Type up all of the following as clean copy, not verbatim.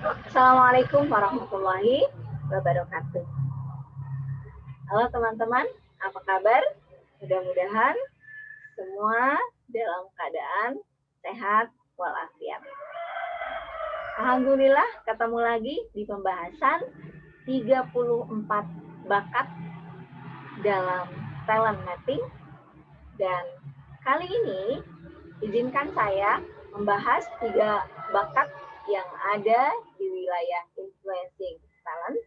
Assalamualaikum warahmatullahi wabarakatuh. Halo teman-teman, apa kabar? Mudah-mudahan semua dalam keadaan sehat walafiat. Alhamdulillah ketemu lagi di pembahasan 34 bakat dalam talent mapping, dan kali ini izinkan saya membahas 3 bakat yang ada di wilayah influencing talent,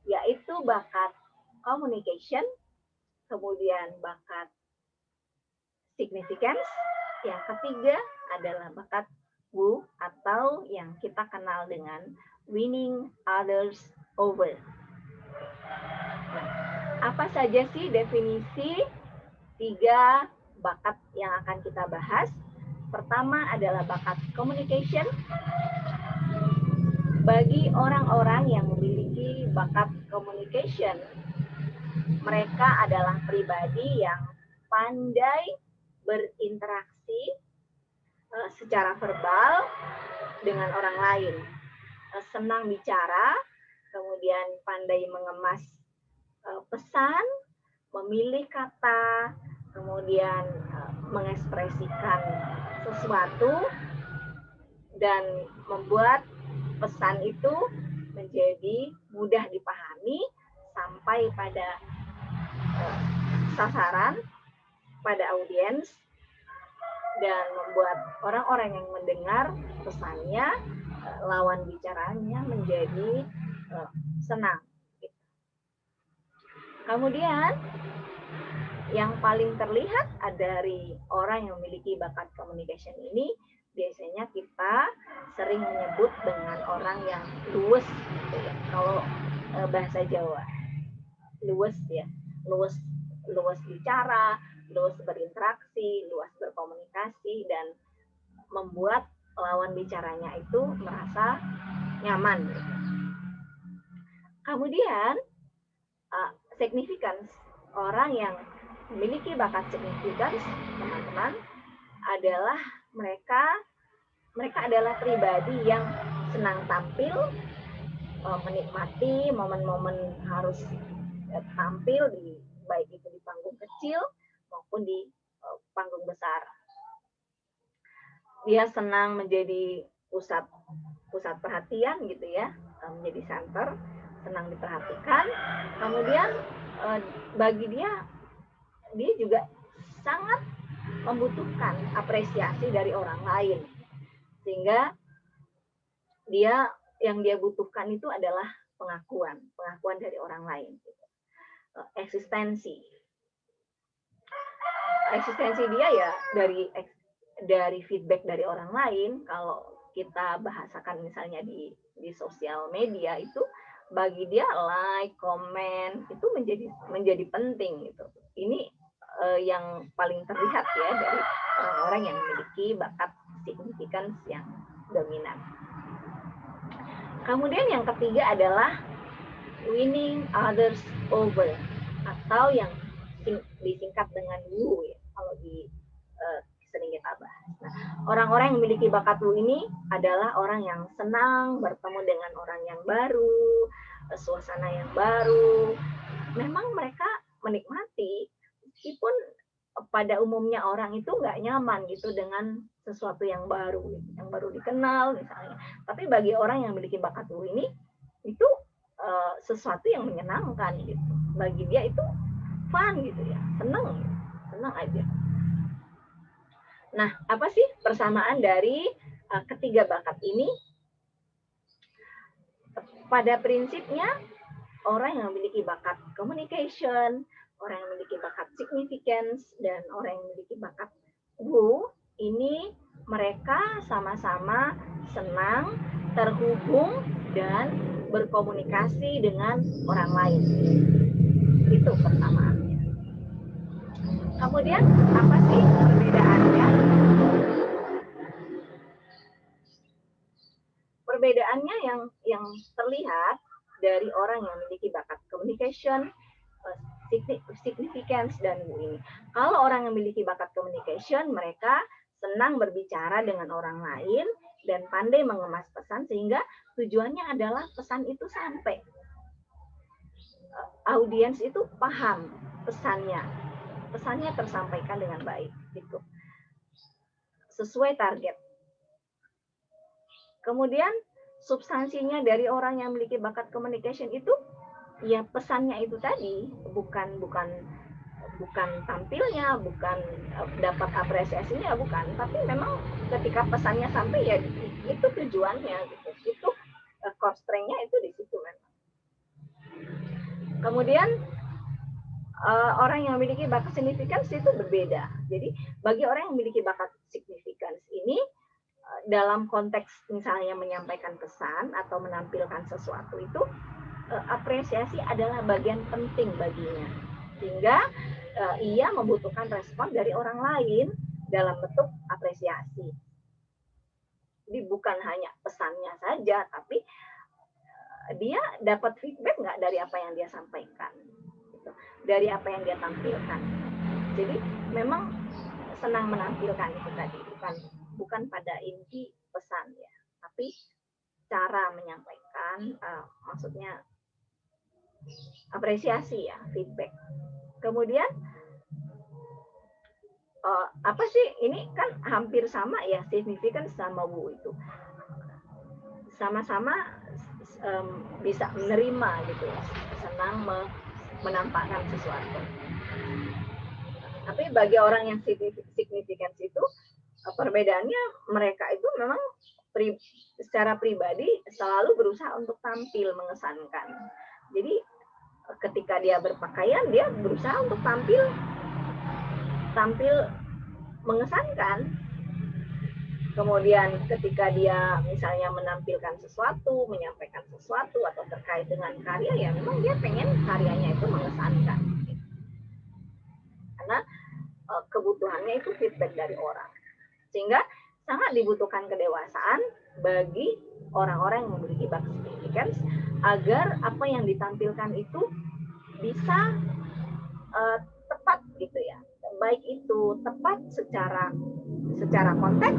yaitu bakat communication, kemudian bakat significance, yang ketiga adalah bakat woo atau yang kita kenal dengan winning others over. Nah, apa saja sih definisi 3 bakat yang akan kita bahas? Pertama adalah bakat communication. Bagi orang-orang yang memiliki bakat communication, mereka adalah pribadi yang pandai berinteraksi secara verbal dengan orang lain, senang bicara, kemudian pandai mengemas pesan, memilih kata, kemudian mengekspresikan sesuatu dan membuat pesan itu menjadi mudah dipahami sampai pada sasaran, pada audiens, dan membuat orang-orang yang mendengar pesannya, lawan bicaranya menjadi senang. Kemudian yang paling terlihat dari orang yang memiliki bakat communication ini, biasanya kita sering menyebut dengan orang yang luwes, gitu ya. Kalau bahasa Jawa, luwes ya, luwes bicara, luwes berinteraksi, luwes berkomunikasi, dan membuat lawan bicaranya itu merasa nyaman. Kemudian significance, orang yang memiliki bakat significance, teman-teman, adalah mereka adalah pribadi yang senang tampil, menikmati momen-momen harus tampil di, baik itu di panggung kecil maupun di panggung besar. Dia senang menjadi pusat perhatian gitu ya, menjadi center, senang diperhatikan. Kemudian bagi dia juga sangat membutuhkan apresiasi dari orang lain, sehingga yang dia butuhkan itu adalah pengakuan dari orang lain. Eksistensi dia ya dari feedback dari orang lain. Kalau kita bahasakan misalnya di sosial media, itu bagi dia like, komen itu menjadi penting gitu. Ini yang paling terlihat ya dari orang-orang yang memiliki bakat significance yang dominan. Kemudian yang ketiga adalah winning others over, atau yang disingkat dengan woo ya, kalau sering kita bahas. Nah, orang-orang yang memiliki bakat woo ini adalah orang yang senang bertemu dengan orang yang baru, suasana yang baru. Memang mereka menikmati, meskipun pada umumnya orang itu nggak nyaman gitu dengan sesuatu yang baru dikenal misalnya. Tapi bagi orang yang memiliki bakat woo ini, itu sesuatu yang menyenangkan gitu. Bagi dia itu fun gitu ya, senang aja. Nah, apa sih persamaan dari ketiga bakat ini? Pada prinsipnya, orang yang memiliki bakat communication, orang yang memiliki bakat significance, dan orang yang memiliki bakat woo, ini mereka sama-sama senang, terhubung, dan berkomunikasi dengan orang lain. Itu persamaannya. Kemudian, apa sih perbedaannya? Perbedaannya yang terlihat dari orang yang memiliki bakat communication, significance, dan ini. Kalau orang yang memiliki bakat communication, mereka senang berbicara dengan orang lain, dan pandai mengemas pesan sehingga tujuannya adalah pesan itu sampai. Audiens itu paham pesannya tersampaikan dengan baik gitu. Sesuai target. Kemudian substansinya dari orang yang memiliki bakat communication itu ya pesannya itu tadi, bukan tampilnya, bukan dapat apresiasinya, bukan, tapi memang ketika pesannya sampai ya itu tujuannya gitu. Itu core strength-nya itu di situ memang. Kemudian orang yang memiliki bakat significance itu berbeda. Jadi bagi orang yang memiliki bakat significance ini dalam konteks misalnya menyampaikan pesan atau menampilkan sesuatu itu apresiasi adalah bagian penting baginya. Sehingga ia membutuhkan respon dari orang lain dalam bentuk apresiasi. Jadi bukan hanya pesannya saja, tapi dia dapat feedback nggak dari apa yang dia sampaikan, gitu. Dari apa yang dia tampilkan. Jadi memang senang menampilkan itu tadi, bukan pada inti pesan ya, tapi cara menyampaikan, maksudnya apresiasi ya, feedback. Kemudian apa sih, ini kan hampir sama ya, significance sama Wu itu sama-sama bisa menerima gitu, senang menampakkan sesuatu. Tapi bagi orang yang significance itu perbedaannya mereka itu memang secara pribadi selalu berusaha untuk tampil mengesankan. Jadi ketika dia berpakaian dia berusaha untuk tampil mengesankan. Kemudian ketika dia misalnya menampilkan sesuatu, menyampaikan sesuatu atau terkait dengan karya, ya memang dia pengen karyanya itu mengesankan. Karena kebutuhannya itu feedback dari orang. Sehingga sangat dibutuhkan kedewasaan bagi orang-orang yang memiliki bakat significance agar apa yang ditampilkan itu bisa tepat gitu ya. Baik itu tepat secara konteks,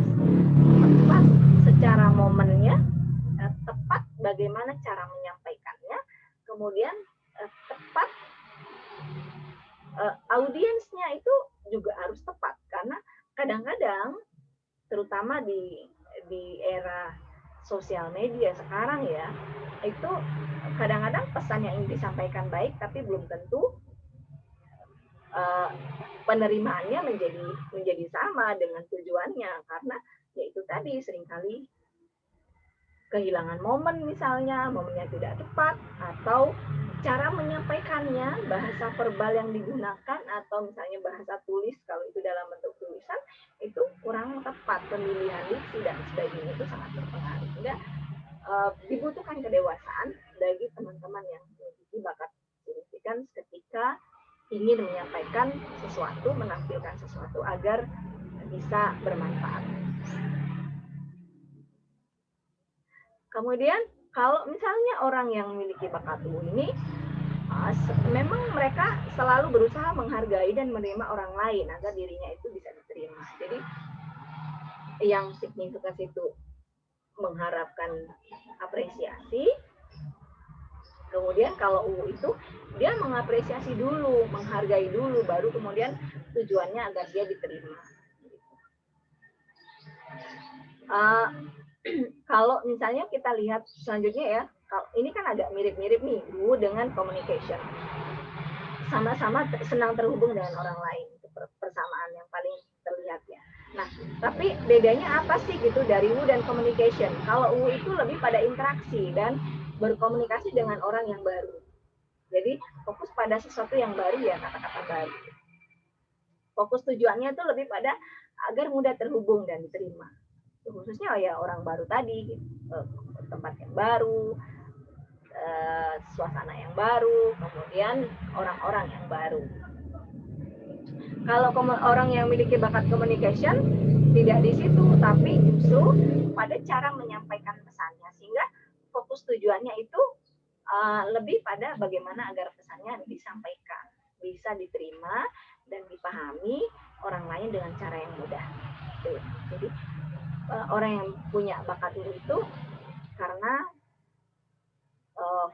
tepat secara momennya, tepat bagaimana cara menyampaikannya, kemudian tepat audiensnya itu juga harus tepat, karena kadang-kadang terutama di era sosial media sekarang ya, itu kadang-kadang pesan yang ingin disampaikan baik tapi belum tentu penerimaannya menjadi sama dengan tujuannya, karena yaitu tadi seringkali kehilangan momen, misalnya momennya tidak tepat, atau cara menyampaikannya, bahasa verbal yang digunakan, atau misalnya bahasa tulis kalau itu dalam bentuk tulisan itu kurang tepat, pemilihan diksi dan sebagainya itu sangat berpengaruh. Sehingga dibutuhkan kedewasaan bagi teman-teman yang memiliki bakat signifikan ketika ingin menyampaikan sesuatu, menampilkan sesuatu agar bisa bermanfaat. Kemudian kalau misalnya orang yang memiliki bakat ini, memang mereka selalu berusaha menghargai dan menerima orang lain agar dirinya itu bisa diterima. Jadi yang signifikan itu mengharapkan apresiasi. Kemudian kalau itu dia mengapresiasi dulu, menghargai dulu, baru kemudian tujuannya agar dia diterima. Kalau misalnya kita lihat selanjutnya ya, ini kan agak mirip-mirip nih Wu dengan communication. Sama-sama senang terhubung dengan orang lain, itu persamaan yang paling terlihat ya. Nah, tapi bedanya apa sih gitu dari Wu dan communication? Kalau Wu itu lebih pada interaksi dan berkomunikasi dengan orang yang baru. Jadi fokus pada sesuatu yang baru ya, kata-kata baru. Fokus tujuannya itu lebih pada agar mudah terhubung dan diterima. Khususnya ya orang baru tadi, tempat yang baru, suasana yang baru, kemudian orang-orang yang baru. Kalau orang yang memiliki bakat communication tidak di situ, tapi justru pada cara menyampaikan pesannya, sehingga fokus tujuannya itu lebih pada bagaimana agar pesannya disampaikan, bisa diterima dan dipahami orang lain dengan cara yang mudah. Jadi orang yang punya bakat itu karena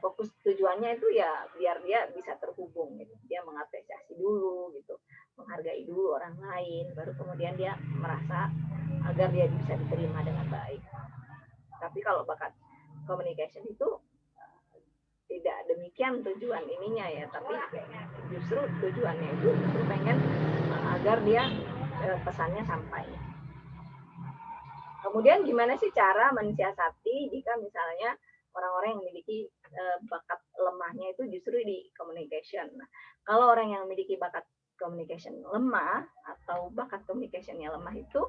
fokus tujuannya itu ya biar dia bisa terhubung gitu. Dia mengapresiasi dulu gitu, menghargai dulu orang lain, baru kemudian dia merasa agar dia bisa diterima dengan baik. Tapi kalau bakat communication itu tidak demikian tujuan ininya ya, tapi justru tujuannya itu justru pengen agar dia pesannya sampai. Kemudian gimana sih cara mensiasati jika misalnya orang-orang yang memiliki bakat lemahnya itu justru di communication. Nah, kalau orang yang memiliki bakat communication lemah atau bakat communicationnya lemah itu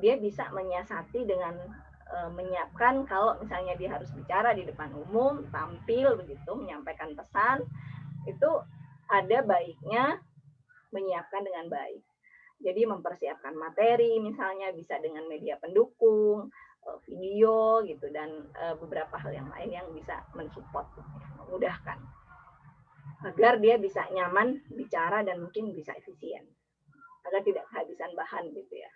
dia bisa menyiasati dengan menyiapkan kalau misalnya dia harus bicara di depan umum, tampil begitu, menyampaikan pesan, itu ada baiknya menyiapkan dengan baik. Jadi mempersiapkan materi misalnya bisa dengan media pendukung, video gitu dan beberapa hal yang lain yang bisa mensupport, memudahkan agar dia bisa nyaman bicara dan mungkin bisa efisien, agar tidak kehabisan bahan gitu ya,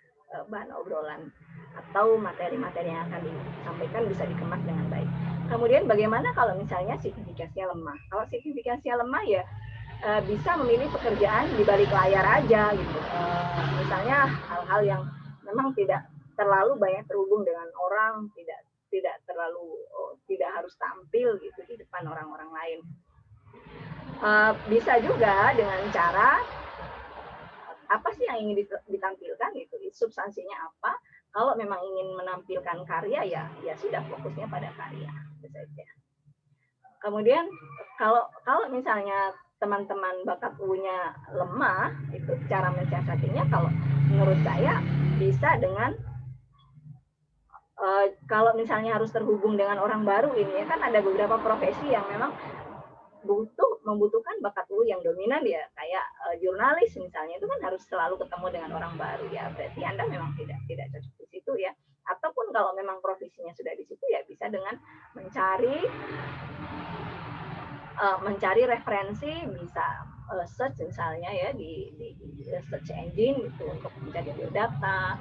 bahan obrolan atau materi-materi yang akan disampaikan bisa dikemas dengan baik. Kemudian bagaimana kalau misalnya signifikasinya lemah? Kalau signifikasinya lemah ya bisa memilih pekerjaan di balik layar aja gitu. Misalnya hal-hal yang memang tidak terlalu banyak terhubung dengan orang, tidak terlalu tidak harus tampil gitu di depan orang-orang lain. Bisa juga dengan cara apa sih yang ingin ditampilkan itu, substansinya apa. Kalau memang ingin menampilkan karya ya sudah fokusnya pada karya itu saja. Kemudian kalau misalnya teman-teman bakat U-nya lemah, itu cara mensiasatinya kalau menurut saya bisa dengan kalau misalnya harus terhubung dengan orang baru ini ya kan ada beberapa profesi yang memang membutuhkan bakat U yang dominan ya, kayak jurnalis misalnya itu kan harus selalu ketemu dengan orang baru ya, berarti Anda memang tidak cocok di situ ya. Ataupun kalau memang profesinya sudah di situ ya bisa dengan mencari referensi, bisa search misalnya ya di search engine gitu untuk mencari data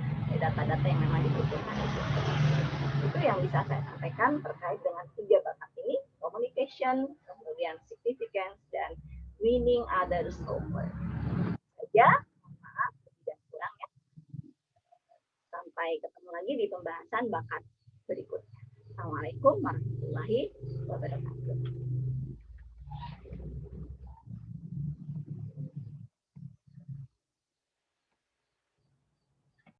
yang memang dibutuhkan itu. Itu yang bisa saya sampaikan terkait dengan 3 bakat ini, communication, kemudian significance, dan winning others over. Ya, maaf tidak kurang ya. Sampai ketemu lagi di pembahasan bakat berikutnya. Assalamualaikum warahmatullahi wabarakatuh.